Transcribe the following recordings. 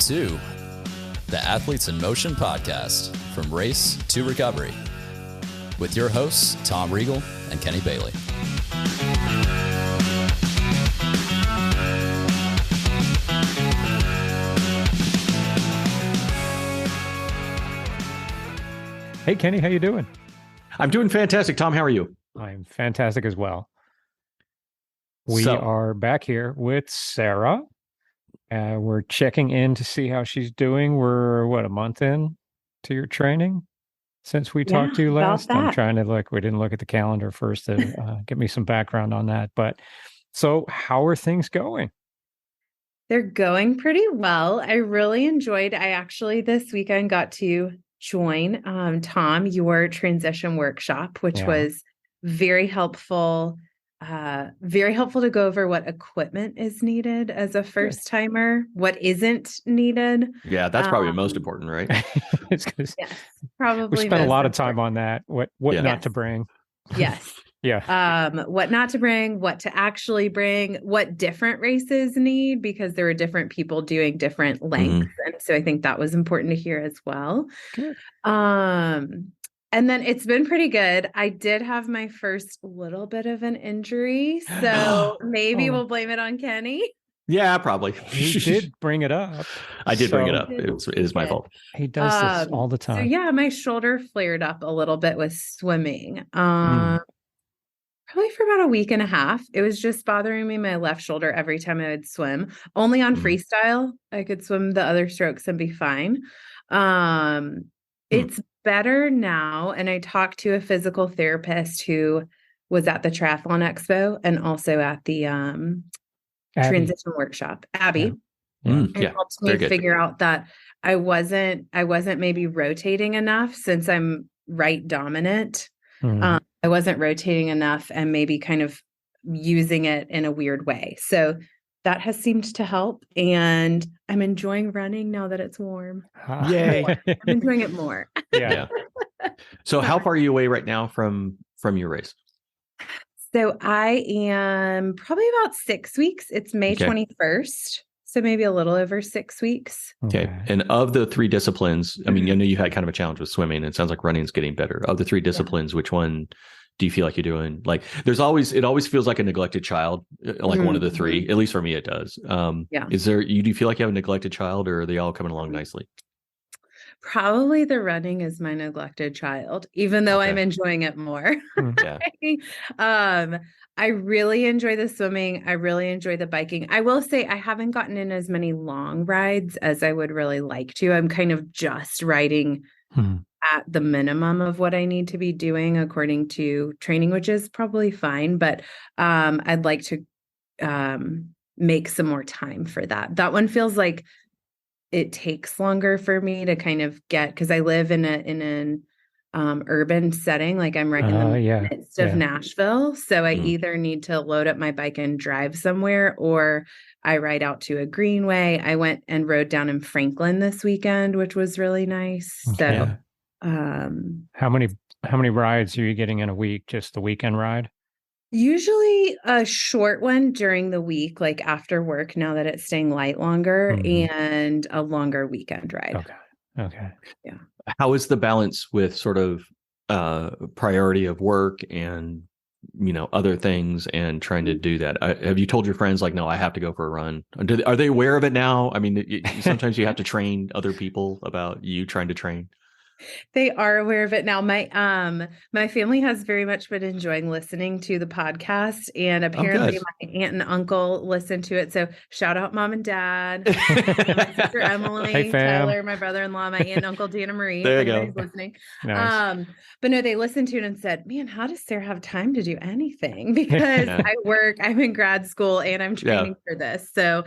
to the Athletes in Motion podcast, From Race to Recovery, with your hosts, Tom Riegel and Kenny Bailey. Hey, Kenny, how you doing? I'm doing fantastic. Tom, how are you? I'm fantastic as well. We are back here with Sarah. We're checking in to see how she's doing. We're, a month in to your training since we talked to you last? I'm trying to look. We didn't look at the calendar first to get me some background on that. But so how are things going? They're going pretty well. I really enjoyed, this weekend got to join, Tom, your transition workshop, which was very helpful to go over what equipment is needed as a first timer, what isn't needed. Yeah, that's probably the most important, right? Yes, probably. We spent a lot of time on that. What not to bring. Yes. Yeah. What not to bring, what to actually bring, what different races need, because there are different people doing different lengths. And so I think that was important to hear as well. Good. And then it's been pretty good. I did have my first little bit of an injury, so maybe we'll blame it on Kenny. Yeah, probably. He did bring it up. I did bring it up. It is my fault. He does this all the time. So my shoulder flared up a little bit with swimming. Probably for about a week and a half. It was just bothering me, my left shoulder, every time I would swim. Only on freestyle, I could swim the other strokes and be fine. It's better now. And I talked to a physical therapist who was at the Triathlon Expo and also at the transition workshop, Abby. And helped me figure out that I wasn't maybe rotating enough since I'm right dominant. I wasn't rotating enough and maybe kind of using it in a weird way. So that has seemed to help. And I'm enjoying running now that it's warm. Yay. I'm enjoying it more. Yeah. So how far are you away right now from your race? So I am probably about 6 weeks. It's May 21st. So maybe a little over 6 weeks. Okay. And of the three disciplines, I mean, I know you had kind of a challenge with swimming. It sounds like running's getting better. Of the three disciplines, which one do you feel like you're doing? Like it always feels like a neglected child, like one of the three, at least for me, it does. Do you feel like you have a neglected child, or are they all coming along nicely? Probably the running is my neglected child, even though I'm enjoying it more. I really enjoy the swimming. I really enjoy the biking. I will say I haven't gotten in as many long rides as I would really like to. I'm kind of just riding at the minimum of what I need to be doing according to training, which is probably fine. But I'd like to make some more time for that. That one feels like it takes longer for me to kind of get, because I live in an urban setting, like I'm right in the midst of Nashville. So I either need to load up my bike and drive somewhere, or I ride out to a greenway. I went and rode down in Franklin this weekend, which was really nice. So how many rides are you getting in a week? Just the weekend ride? Usually a short one during the week, like after work, now that it's staying light longer, and a longer weekend ride. Okay. Yeah. How is the balance with sort of priority of work and, other things, and trying to do that? Have you told your friends, like, no, I have to go for a run? Are they aware of it now? I mean, sometimes you have to train other people about you trying to train. They are aware of it now. My family has very much been enjoying listening to the podcast, and apparently my aunt and uncle listen to it. So shout out mom and dad, my sister Emily, Tyler, my brother-in-law, my aunt and uncle Dana Marie. There you go. Listening. Nice. But no, they listened to it and said, "Man, how does Sarah have time to do anything?" Because I work, I'm in grad school, and I'm training for this. So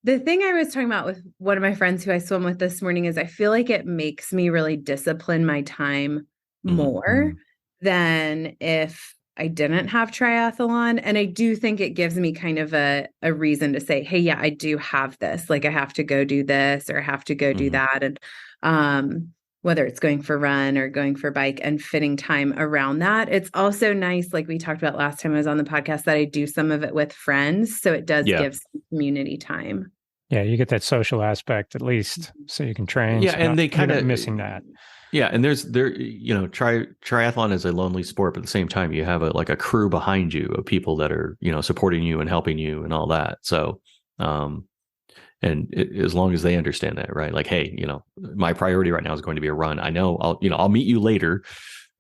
the thing I was talking about with one of my friends who I swim with this morning is I feel like it makes me really discipline my time more than if I didn't have triathlon. And I do think it gives me kind of a reason to say, hey, I do have this. Like I have to go do this, or I have to go do that. And whether it's going for run or going for bike, and fitting time around that. It's also nice, like we talked about last time I was on the podcast, that I do some of it with friends. So it does give some community time. Yeah, you get that social aspect at least, so you can train. Yeah, so and they kind of missing that. Yeah, and triathlon is a lonely sport, but at the same time, you have a crew behind you of people that are supporting you and helping you and all that. So, as long as they understand that, right? Like, hey, my priority right now is going to be a run. I know I'll meet you later,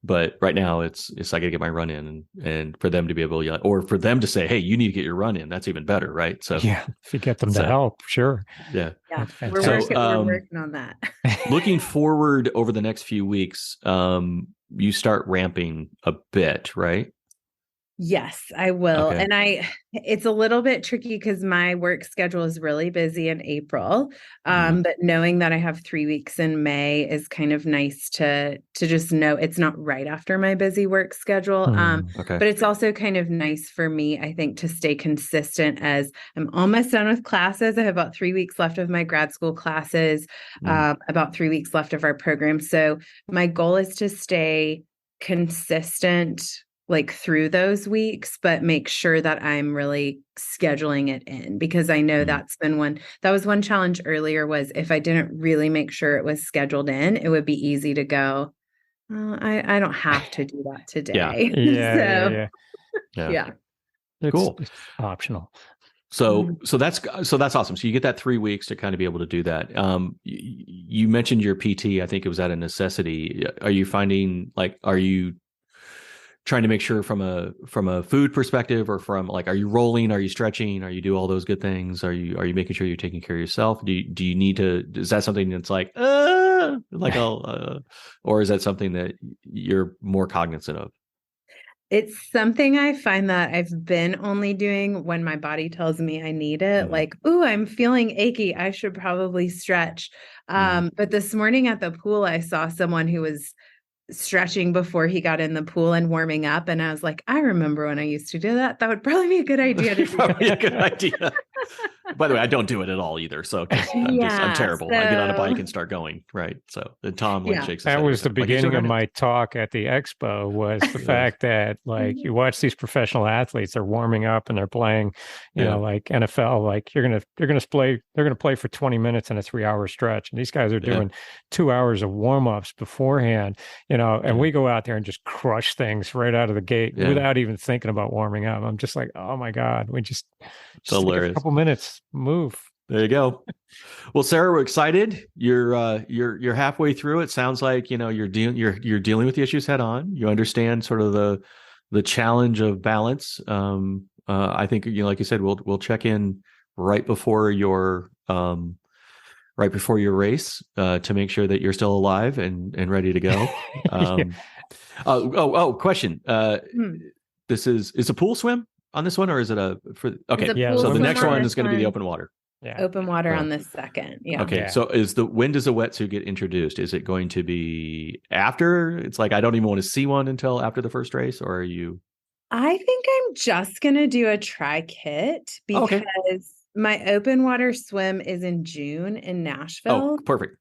but right now it's I got to get my run in, and for them to be able to, or for them to say, hey, you need to get your run in. That's even better, right? So yeah, if you get them to help, sure. Yeah, we're working on that. Looking forward over the next few weeks, you start ramping a bit, right? Yes, I will. Okay. And it's a little bit tricky because my work schedule is really busy in April. But knowing that I have 3 weeks in May is kind of nice to just know it's not right after my busy work schedule. Okay. But it's also kind of nice for me, I think, to stay consistent as I'm almost done with classes. I have about 3 weeks left of my grad school classes, about 3 weeks left of our program. So my goal is to stay consistent like through those weeks, but make sure that I'm really scheduling it in, because I know that was one challenge earlier, was if I didn't really make sure it was scheduled in, it would be easy to go, I don't have to do that today. Yeah. Cool. It's optional. So that's awesome. So you get that 3 weeks to kind of be able to do that. You mentioned your PT. I think it was out of necessity. Are you finding, like, are you trying to make sure from a food perspective, or from, like, are you rolling, are you stretching, are you do all those good things, are you making sure you're taking care of yourself? Do you need to, is that something that's like or is that something that you're more cognizant of? It's something I find that I've been only doing when my body tells me I need it. Like, ooh, I'm feeling achy, I should probably stretch. But this morning at the pool, I saw someone who was stretching before he got in the pool and warming up. And I was like, I remember when I used to do that. That would probably be a good idea to do. Probably a good idea. By the way, I don't do it at all either. So I'm terrible. I get on a bike and start going. Right. So then Tom shakes his head. That was the beginning of my talk at the expo, was the fact that, like, you watch these professional athletes, they're warming up and they're playing, like NFL, like they're gonna play for 20 minutes in a 3-hour stretch. And these guys are doing 2 hours of warm-ups beforehand, and we go out there and just crush things right out of the gate without even thinking about warming up. I'm just like, oh my God, we just take a couple minutes, move. There you go. Well, Sarah, we're excited. You're halfway through. It sounds like you're dealing with the issues head on. You understand sort of the challenge of balance. I think like you said, we'll check in right before your race to make sure that you're still alive and ready to go. Question. This is a pool swim on this one, or is it okay? So the next one is going to be the open water. Yeah. Open water on the second. Yeah. Okay. So when does the wetsuit get introduced? Is it going to be after? It's like, I don't even want to see one until after the first race, or are you? I think I'm just going to do a tri kit, because my open water swim is in June in Nashville. Oh, perfect.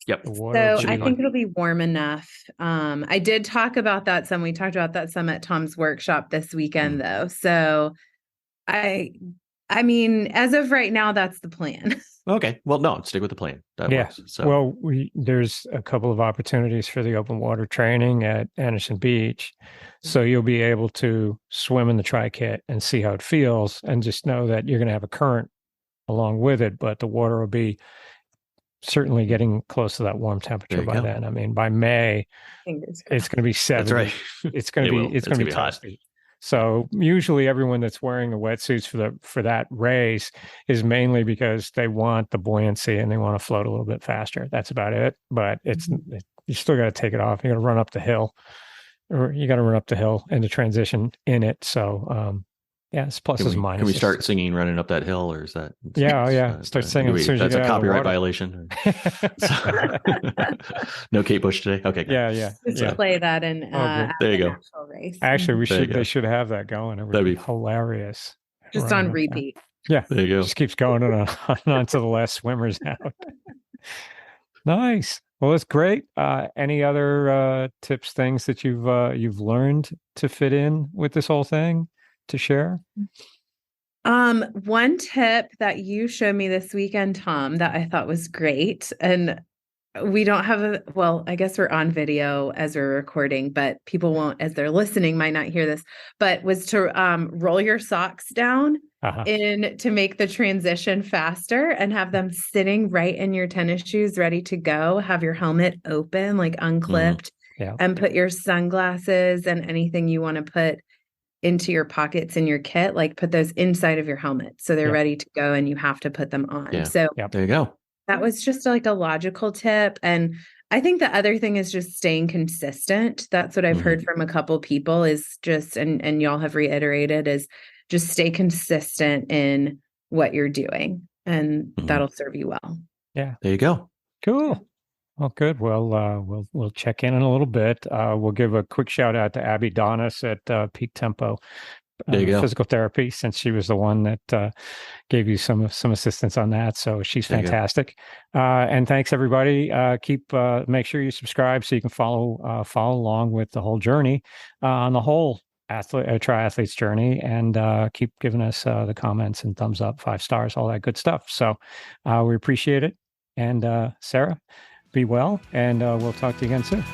Yep. So I think it'll be warm enough. I did talk about that some. We talked about that some at Tom's workshop this weekend, though. So I mean, as of right now, that's the plan. Okay. Well, no, stick with the plan. That works. So. Well, there's a couple of opportunities for the open water training at Anderson Beach. So you'll be able to swim in the tri-kit and see how it feels, and just know that you're going to have a current along with it, but the water will be certainly getting close to that warm temperature by then. I mean, by May, it's going to be 70. That's right. It's going to be hot. So usually everyone that's wearing the wetsuits for that race is mainly because they want the buoyancy and they want to float a little bit faster. That's about it. But you still got to take it off. You got to run up the hill, and the transition in it. So it's pluses and minuses. Can we start singing "Running Up That Hill," or is that? Start singing. That's a copyright violation. No Kate Bush today. Okay. Just play that in. There you go. Race. Actually, they should have that going. It would be hilarious. Just on repeat. Yeah. There you go. Just keeps going on until the last swimmer's out. Nice. Well, that's great. Any other tips, things that you've learned to fit in with this whole thing to share? One tip that you showed me this weekend, Tom, that I thought was great, and we don't have I guess we're on video as we're recording, but people won't, as they're listening, might not hear this, but was to roll your socks down in to make the transition faster and have them sitting right in your tennis shoes, ready to go. Have your helmet open, like unclipped, and put your sunglasses and anything you want to put into your pockets in your kit, like put those inside of your helmet. So they're ready to go and you have to put them on. Yeah. So there you go. That was just like a logical tip. And I think the other thing is just staying consistent. That's what I've heard from a couple people is just, and y'all have reiterated, is just stay consistent in what you're doing, and that'll serve you well. Yeah. There you go. Cool. Well, good. Well, we'll check in a little bit. We'll give a quick shout out to Abby Daunis at Peak Tempo Physical Therapy, since she was the one that gave you some assistance on that. So she's fantastic. And thanks everybody. Make sure you subscribe so you can follow along with the whole journey on the whole triathlete's journey, and keep giving us the comments and thumbs up, 5 stars, all that good stuff. So we appreciate it. And Sarah, be well, and we'll talk to you again soon.